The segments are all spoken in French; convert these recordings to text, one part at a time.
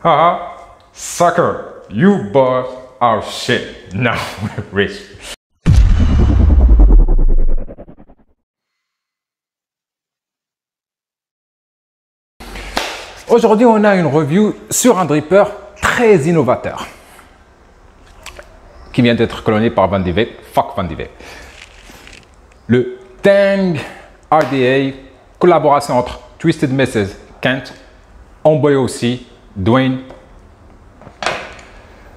Haha, sucker, you bought our shit. Now we're rich. Aujourd'hui, on a une review sur un dripper très innovateur qui vient d'être cloné par Van de Wijk. Fuck Van de Wijk. Le Tang RDA, collaboration entre Twisted Messes, Kent, Homeboy aussi, Dwayne.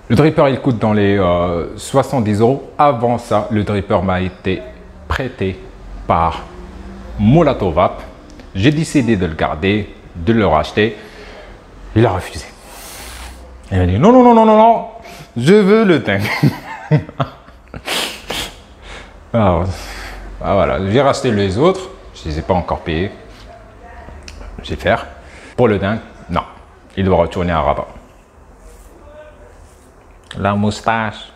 Le dripper, il coûte dans les 70 €. Avant ça, le dripper m'a été prêté par Molatovap. J'ai décidé de le garder, de le racheter. Il a refusé. Il m'a dit non, non, non, non, non, non, je veux le Tang. Alors, voilà, j'ai racheté les autres, je ne les ai pas encore payés. Je vais faire. Pour le Tang, non, il doit retourner à Rabat. La moustache.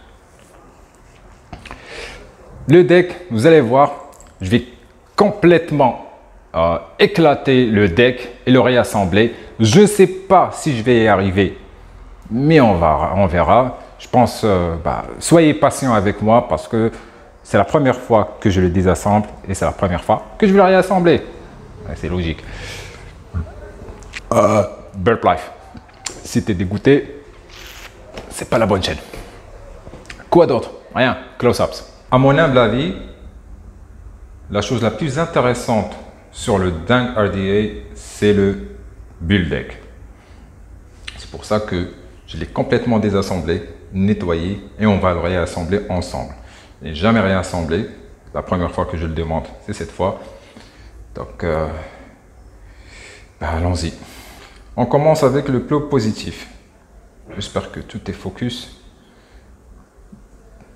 Le deck, vous allez voir, je vais complètement éclater le deck et le réassembler. Je ne sais pas si je vais y arriver, mais on verra. Je pense, soyez patient avec moi parce que c'est la première fois que je le désassemble et c'est la première fois que je vais le réassembler. C'est logique. Burp Life. Si t'es dégoûté, c'est pas la bonne chaîne. Quoi d'autre? Rien. Close-ups. À mon humble avis, la chose la plus intéressante sur le Tang RDA, c'est le build deck. C'est pour ça que je l'ai complètement désassemblé, nettoyé et on va le réassembler ensemble. Je n'ai jamais réassemblé. La première fois que je le démonte, c'est cette fois. Donc, allons-y. On commence avec le plug positif. J'espère que tout est focus.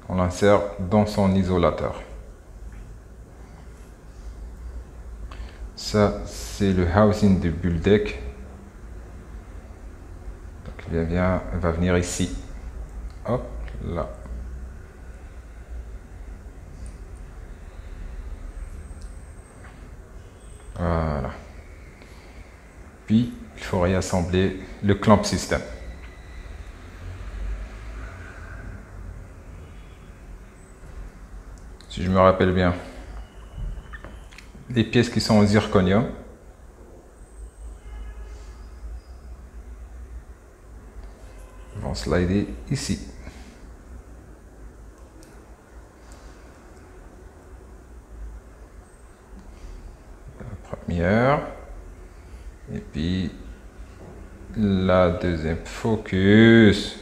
On l'insère dans son isolateur. Ça, c'est le housing du build deck. Donc, il va venir ici. Hop, là. Voilà. Puis, il faut réassembler le clamp system. Si je me rappelle bien, les pièces qui sont en zirconium. Vont slider ici. La première. Et puis la deuxième. Focus.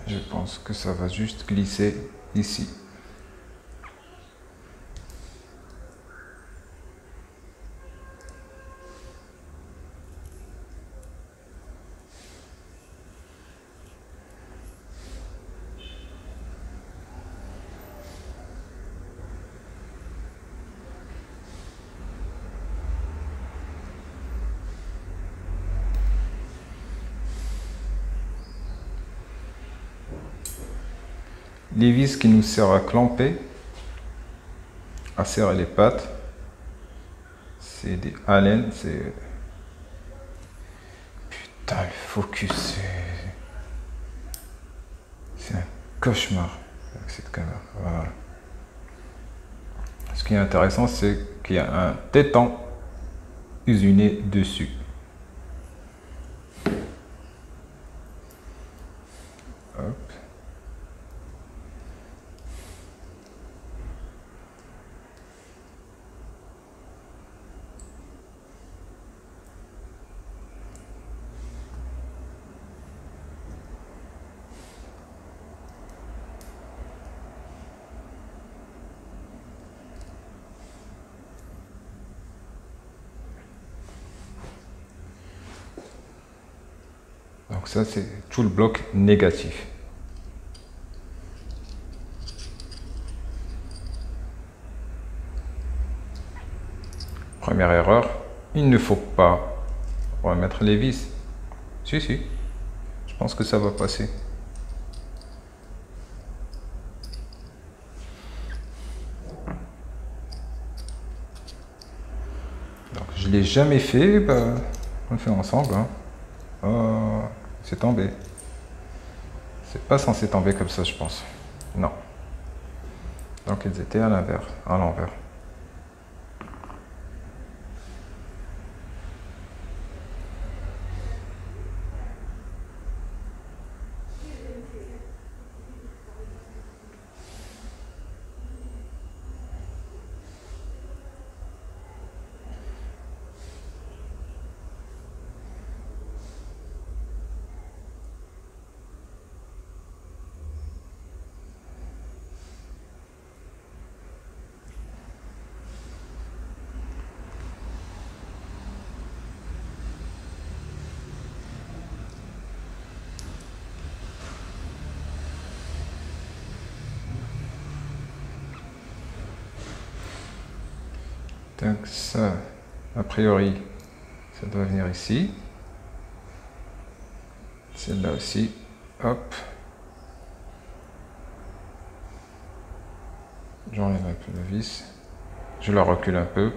Je pense que ça va juste glisser ici. Les vis qui nous servent à clamper, à serrer les pattes, c'est des Allen, c'est... Putain, le focus, c'est un cauchemar avec cette caméra. Voilà. Ce qui est intéressant, c'est qu'il y a un tétan usiné dessus. Hop. Donc ça, c'est tout le bloc négatif. Première erreur, il ne faut pas remettre les vis. Si, si, je pense que ça va passer. Donc, je ne l'ai jamais fait, bah, on le fait ensemble. Hein. Oh, c'est tombé. C'est pas censé tomber comme ça, je pense. Non. Donc, ils étaient à l'envers. Donc ça, a priori, ça doit venir ici. Celle-là aussi. Hop. J'enlève un peu la vis. Je la recule un peu.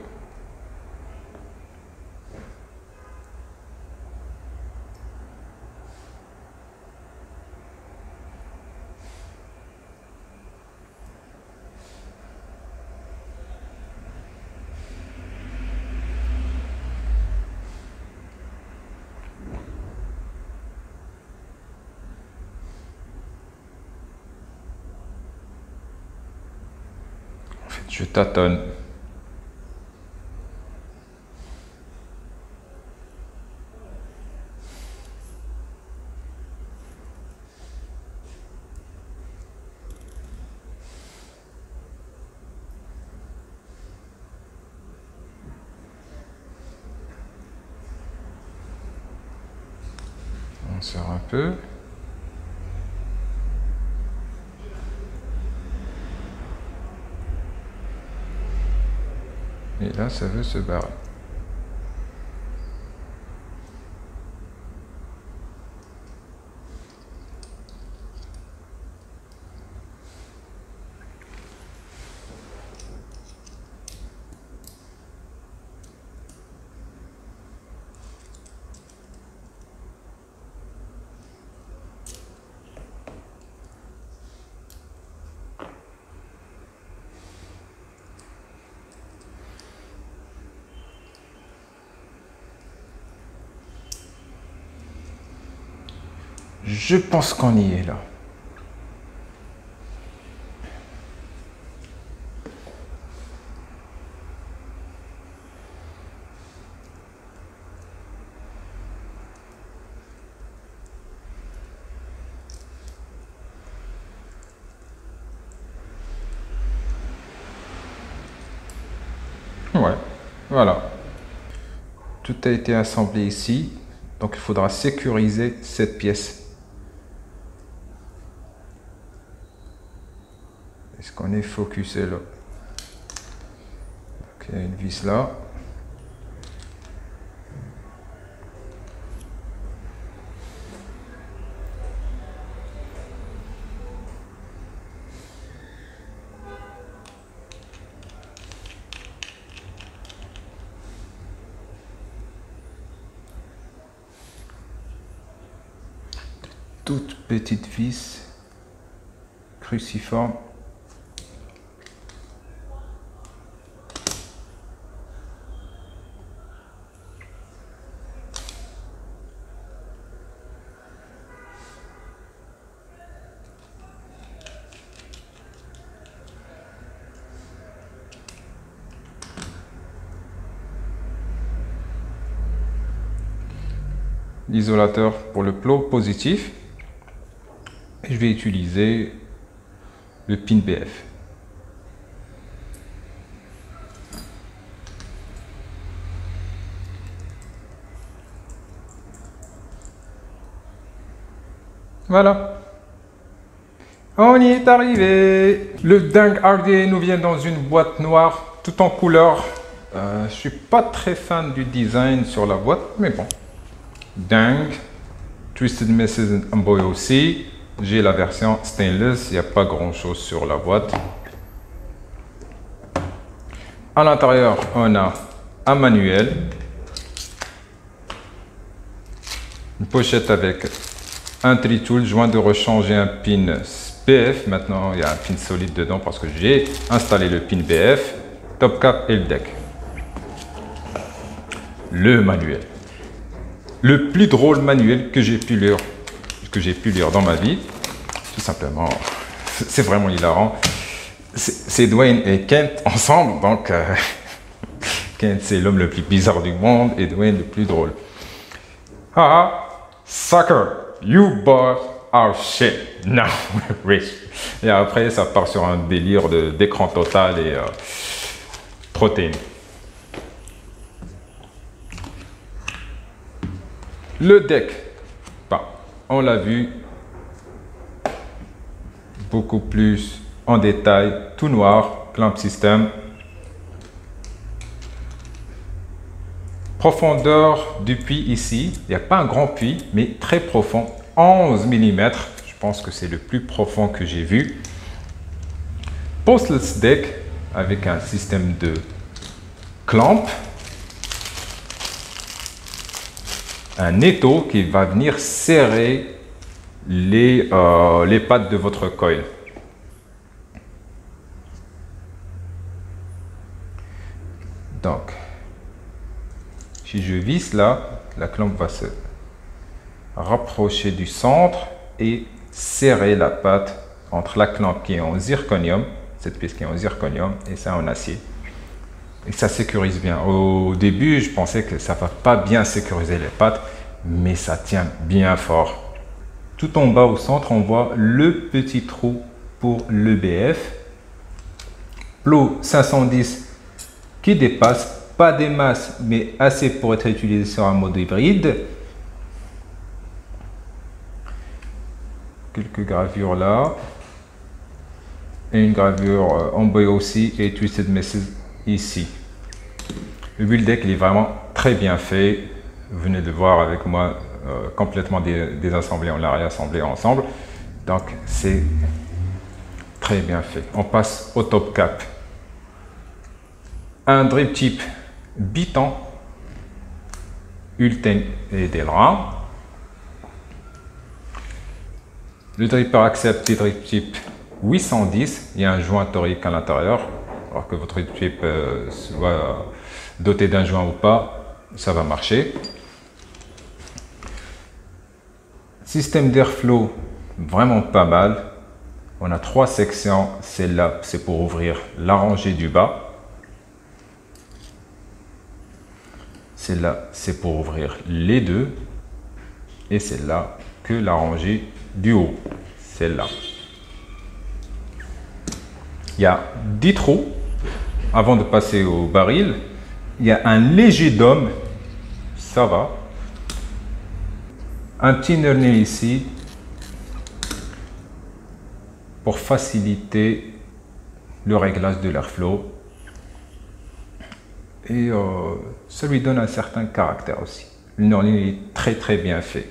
Je tâtonne. On serre un peu. Et là, ça veut se barrer. Je pense qu'on y est là. Ouais, voilà. Tout a été assemblé ici, donc il faudra sécuriser cette pièce. Est-ce qu'on est focusé là? Donc, il y a une vis là. Toute petite vis cruciforme. L'isolateur pour le plot positif. Et je vais utiliser le pin BF. Voilà. On y est arrivé. Le dingue RDA nous vient dans une boîte noire, tout en couleur Je suis pas très fan du design sur la boîte, mais bon. Dang, Twisted Mrs. Amboy aussi. J'ai la version stainless, il n'y a pas grand chose sur la boîte. À l'intérieur, on a un manuel, une pochette avec un tri-tool, joint de rechange et un pin BF. Maintenant, il y a un pin solide dedans parce que j'ai installé le pin BF, top cap et le deck. Le manuel. Le plus drôle manuel que j'ai pu lire dans ma vie. Tout simplement, c'est vraiment hilarant. C'est Dwayne et Kent ensemble, donc Kent c'est l'homme le plus bizarre du monde et Dwayne le plus drôle. Ah, sucker, you bought our shit, now we're rich. Et après ça part sur un délire d'écran total et protéines. Le deck, bah, on l'a vu beaucoup plus en détail, tout noir, clamp system. Profondeur du puits ici, il n'y a pas un grand puits, mais très profond, 11 mm. Je pense que c'est le plus profond que j'ai vu. Postless deck avec un système de clamp. Un étau qui va venir serrer les pattes de votre coil. Donc, si je visse là, la clampe va se rapprocher du centre et serrer la patte entre la clampe qui est en zirconium, cette pièce qui est en zirconium, et ça en acier. Et ça sécurise bien. Au début, je pensais que ça ne va pas bien sécuriser les pattes, mais ça tient bien fort. Tout en bas au centre, on voit le petit trou pour le BF. Plot 510 qui dépasse, pas des masses, mais assez pour être utilisé sur un mode hybride. Quelques gravures là. Et une gravure Amboy aussi et Twisted Mrs. ici. Le build deck il est vraiment très bien fait. Vous venez de voir avec moi complètement désassemblé, on l'a réassemblé ensemble. Donc c'est très bien fait. On passe au top cap. Un drip tip Biton, Ulten et Delrin. Le dripper accepte des drip tip 810. Il y a un joint torique à l'intérieur. Alors que votre drip tip soit doté d'un joint ou pas, ça va marcher. Système d'airflow vraiment pas mal. On a 3 sections. Celle-là, c'est pour ouvrir la rangée du bas. Celle-là, c'est pour ouvrir les deux. Et celle-là, que la rangée du haut. Celle-là. Il y a 10 trous. Avant de passer au baril, il y a un léger dôme. Ça va. Un petit nez ici pour faciliter le réglage de l'airflow. Et ça lui donne un certain caractère aussi. Le nez est très bien fait.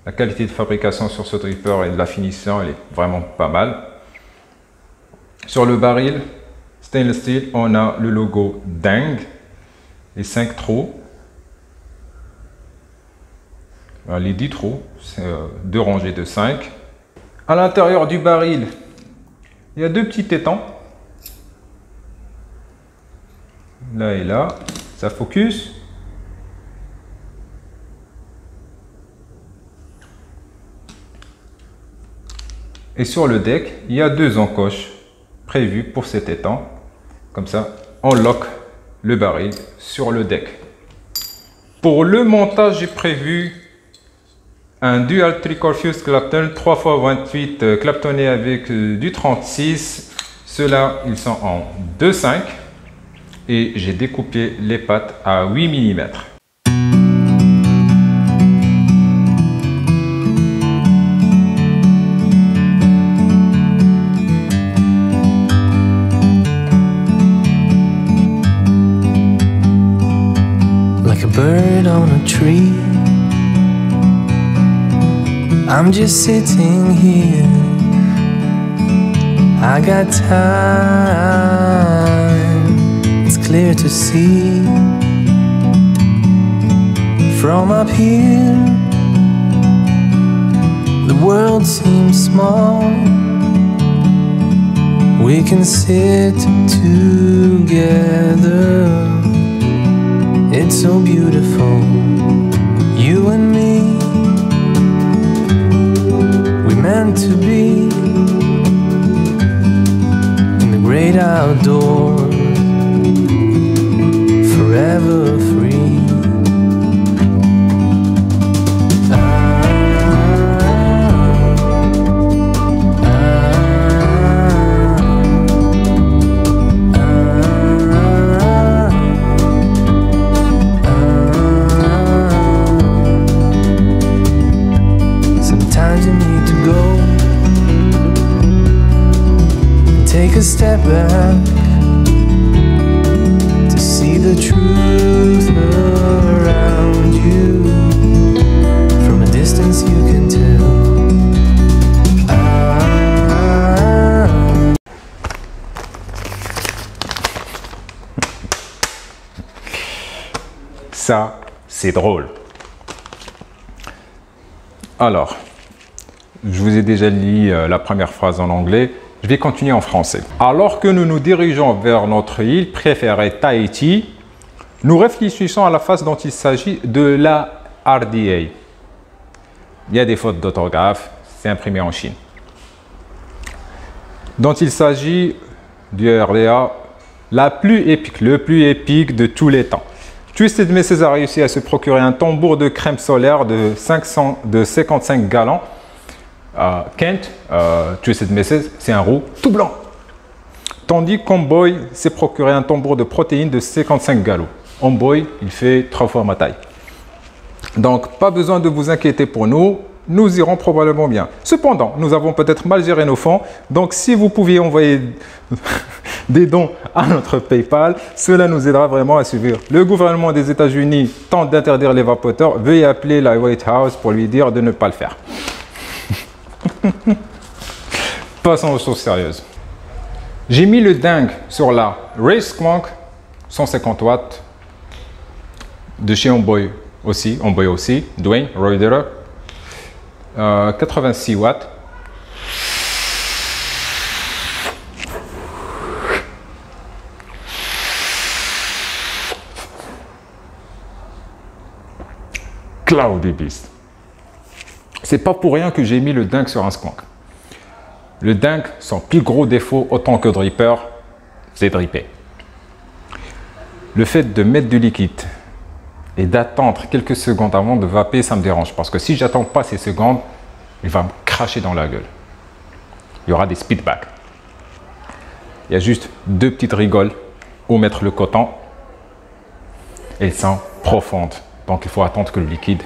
La qualité de fabrication sur ce dripper et de la finition, elle est vraiment pas mal. Sur le baril, stainless steel, on a le logo Dang, les 5 trous. Les 10 trous, c'est 2 rangées de 5. À l'intérieur du baril, il y a 2 petits étangs. Là et là, ça focus. Et sur le deck, il y a 2 encoches prévues pour cet étang. Comme ça, on lock le baril sur le deck. Pour le montage, j'ai prévu un dual tricore fuse Clapton 3x28 claptonné avec du 36. Ceux-là, ils sont en 2,5 et j'ai découpé les pattes à 8 mm. a bird on a tree. I'm just sitting here. I got time, it's clear to see. From up here, the world seems small. We can sit together. It's so beautiful, you and me. We're meant to be in the great outdoors, forever free. Take a step back to see the truth around you. From a distance you can tell. Ça, c'est drôle. Alors, je vous ai déjà lu la première phrase en anglais. Je vais continuer en français. Alors que nous nous dirigeons vers notre île préférée Tahiti, nous réfléchissons à la phase dont il s'agit de la RDA. Il y a des fautes d'orthographe, c'est imprimé en Chine. Dont il s'agit du RDA, la plus épique, le plus épique de tous les temps. Twisted Mrs a réussi à se procurer un tambour de crème solaire de 55 gallons. Kent, Twisted Mrs, c'est un roux tout blanc. Tandis qu'Homeboy s'est procuré un tambour de protéines de 55 gallons. Homeboy, il fait 3 fois ma taille. Donc, pas besoin de vous inquiéter pour nous, nous irons probablement bien. Cependant, nous avons peut-être mal géré nos fonds, donc si vous pouviez envoyer des dons à notre PayPal, cela nous aidera vraiment à suivre. Le gouvernement des États-Unis tente d'interdire les vapoteurs, veuillez appeler la White House pour lui dire de ne pas le faire. Passons aux choses sérieuses. J'ai mis le dingue sur la Race Squonk 150 watts de chez Homeboy aussi, Dwayne Royderer, 86 watts. Cloudy Beast. C'est pas pour rien que j'ai mis le dingue sur un squonk. Le dingue, son plus gros défaut, autant que dripper, c'est dripper. Le fait de mettre du liquide et d'attendre quelques secondes avant de vaper, ça me dérange. Parce que si j'attends pas ces secondes, il va me cracher dans la gueule. Il y aura des speedbacks. Il y a juste 2 petites rigoles où mettre le coton. Elles sont profondes. Donc il faut attendre que le liquide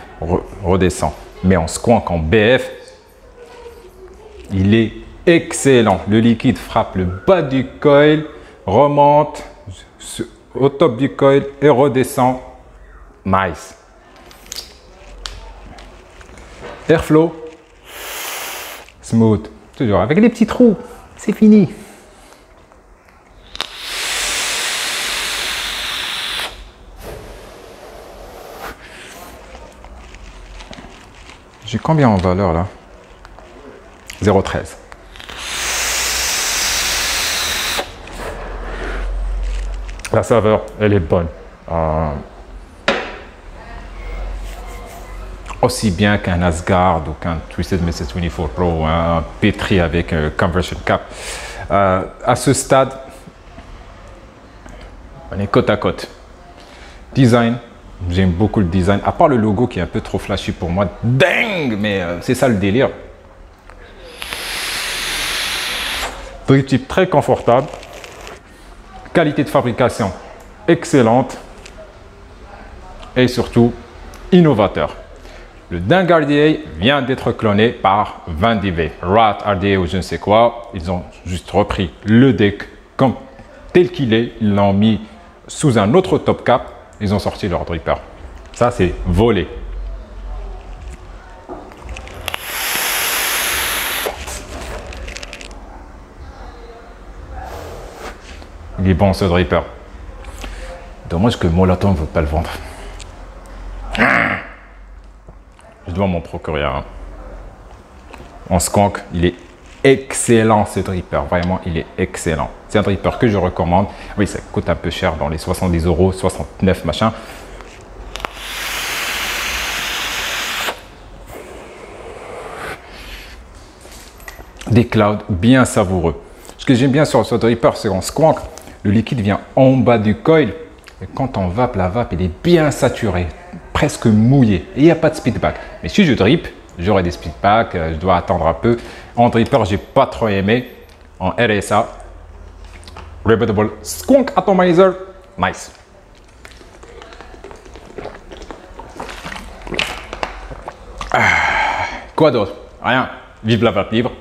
redescend. Mais en squonk, en BF, il est excellent. Le liquide frappe le bas du coil, remonte au top du coil et redescend. Nice. Airflow, smooth, toujours avec les petits trous. C'est fini. J'ai combien en valeur là? 0,13. La saveur, elle est bonne. Aussi bien qu'un Asgard ou qu'un Twisted Mrs 24 Pro, un Petri avec un conversion cap. À ce stade, on est côte à côte. Design. J'aime beaucoup le design, à part le logo qui est un peu trop flashy pour moi. Dingue, mais c'est ça le délire. Drip type très confortable. Qualité de fabrication excellente. Et surtout, innovateur. Le dingue RDA vient d'être cloné par Vandive. Rat RDA ou je ne sais quoi. Ils ont juste repris le deck comme tel qu'il est. Ils l'ont mis sous un autre top cap. Ils ont sorti leur dripper. Ça, c'est volé. Il est bon ce dripper. Dommage que Molotov ne veut pas le vendre. Je dois m'en procurer un. En skank, il est excellent ce dripper. Vraiment, il est excellent. C'est un dripper que je recommande. Oui, ça coûte un peu cher dans les 70 €, 69 machin. Des clouds bien savoureux. Ce que j'aime bien sur ce dripper, c'est qu'en squank, le liquide vient en bas du coil. Et quand on vape, la vape, il est bien saturée, presque mouillée. Et il n'y a pas de speedback. Mais si je drip, j'aurai des speedbacks, je dois attendre un peu. En dripper, j'ai pas trop aimé. En RSA, Rebuttable Squonk Atomizer, nice. Quoi d'autre? Rien. Vive la vape libre.